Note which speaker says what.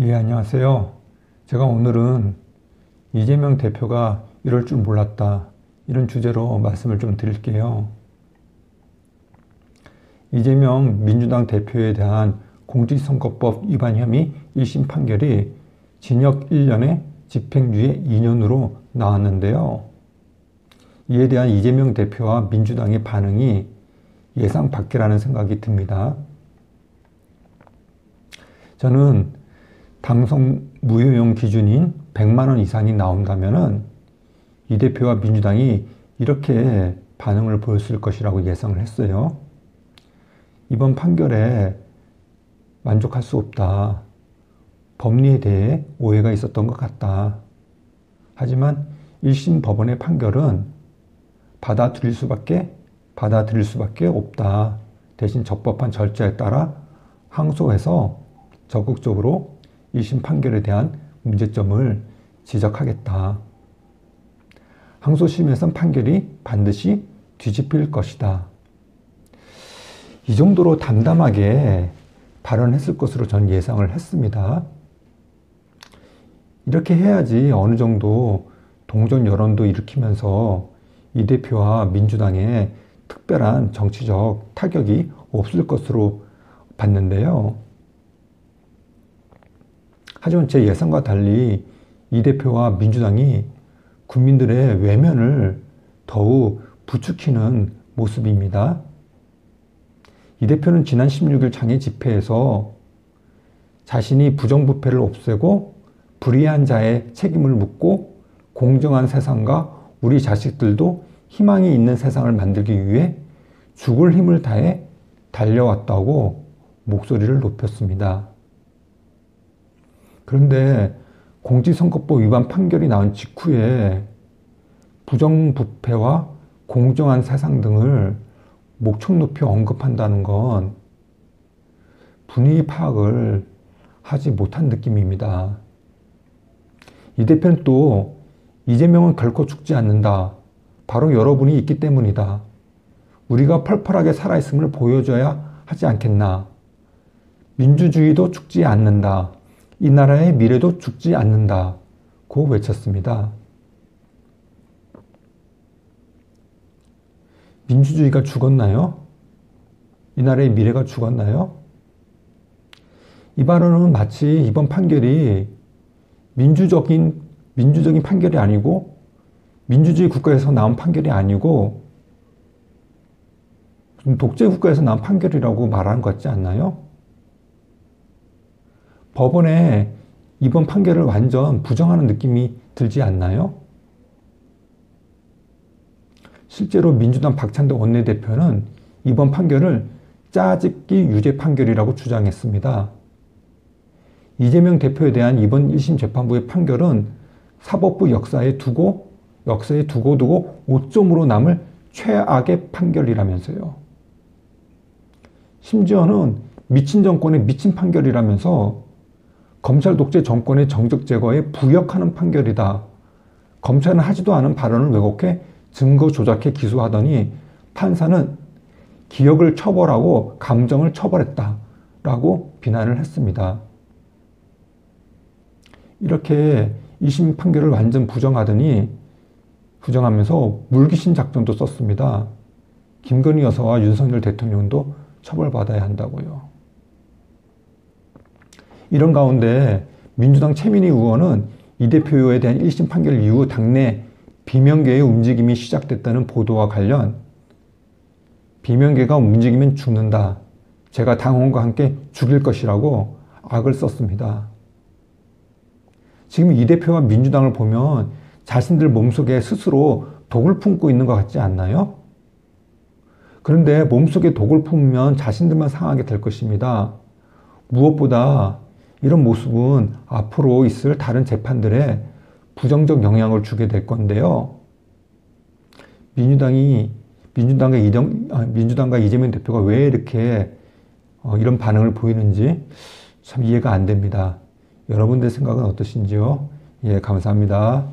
Speaker 1: 예, 안녕하세요. 제가 오늘은 이재명 대표가 이럴 줄 몰랐다, 이런 주제로 말씀을 좀 드릴게요. 이재명 민주당 대표에 대한 공직선거법 위반 혐의 1심 판결이 징역 1년에 집행유예 2년으로 나왔는데요. 이에 대한 이재명 대표와 민주당의 반응이 예상 밖이라는 생각이 듭니다. 저는 당선 무효용 기준인 100만 원 이상이 나온다면은 이 대표와 민주당이 이렇게 반응을 보였을 것이라고 예상을 했어요. 이번 판결에 만족할 수 없다. 법리에 대해 오해가 있었던 것 같다. 하지만 1심 법원의 판결은 받아들일 수밖에 없다. 대신 적법한 절차에 따라 항소해서 적극적으로 1심 판결에 대한 문제점을 지적하겠다. 항소심에선 판결이 반드시 뒤집힐 것이다. 이 정도로 담담하게 발언했을 것으로 전 예상을 했습니다. 이렇게 해야지 어느 정도 동정 여론도 일으키면서 이 대표와 민주당에 특별한 정치적 타격이 없을 것으로 봤는데요. 하지만 제 예상과 달리 이 대표와 민주당이 국민들의 외면을 더욱 부추기는 모습입니다. 이 대표는 지난 16일 장애 집회에서 자신이 부정부패를 없애고 불의한 자의 책임을 묻고 공정한 세상과 우리 자식들도 희망이 있는 세상을 만들기 위해 죽을 힘을 다해 달려왔다고 목소리를 높였습니다. 그런데 공직선거법 위반 판결이 나온 직후에 부정부패와 공정한 세상 등을 목청 높이 언급한다는 건 분위기 파악을 하지 못한 느낌입니다. 이 대표는 또 이재명은 결코 죽지 않는다. 바로 여러분이 있기 때문이다. 우리가 펄펄하게 살아있음을 보여줘야 하지 않겠나. 민주주의도 죽지 않는다. 이 나라의 미래도 죽지 않는다고 외쳤습니다. 민주주의가 죽었나요? 이 나라의 미래가 죽었나요? 이 발언은 마치 이번 판결이 민주적인 판결이 아니고 민주주의 국가에서 나온 판결이 아니고 독재 국가에서 나온 판결이라고 말하는 것 같지 않나요? 법원에 이번 판결을 완전 부정하는 느낌이 들지 않나요? 실제로 민주당 박찬대 원내대표는 이번 판결을 짜집기 유죄 판결이라고 주장했습니다. 이재명 대표에 대한 이번 1심 재판부의 판결은 사법부 역사에 두고 5점으로 남을 최악의 판결이라면서요. 심지어는 미친 정권의 미친 판결이라면서 검찰 독재 정권의 정적 제거에 부역하는 판결이다. 검찰은 하지도 않은 발언을 왜곡해 증거 조작해 기소하더니 판사는 기억을 처벌하고 감정을 처벌했다. 라고 비난을 했습니다. 이렇게 2심 판결을 완전 부정하면서 물귀신 작전도 썼습니다. 김건희 여사와 윤석열 대통령도 처벌받아야 한다고요. 이런 가운데 민주당 최민희 의원은 이 대표에 대한 1심 판결 이후 당내 비명계의 움직임이 시작됐다는 보도와 관련 비명계가 움직이면 죽는다. 제가 당원과 함께 죽일 것이라고 악을 썼습니다. 지금 이 대표와 민주당을 보면 자신들 몸속에 스스로 독을 품고 있는 것 같지 않나요? 그런데 몸속에 독을 품으면 자신들만 상하게 될 것입니다. 무엇보다 이런 모습은 앞으로 있을 다른 재판들에 부정적 영향을 주게 될 건데요. 민주당과 이재명 대표가 왜 이렇게 이런 반응을 보이는지 참 이해가 안 됩니다. 여러분들 생각은 어떠신지요? 예, 감사합니다.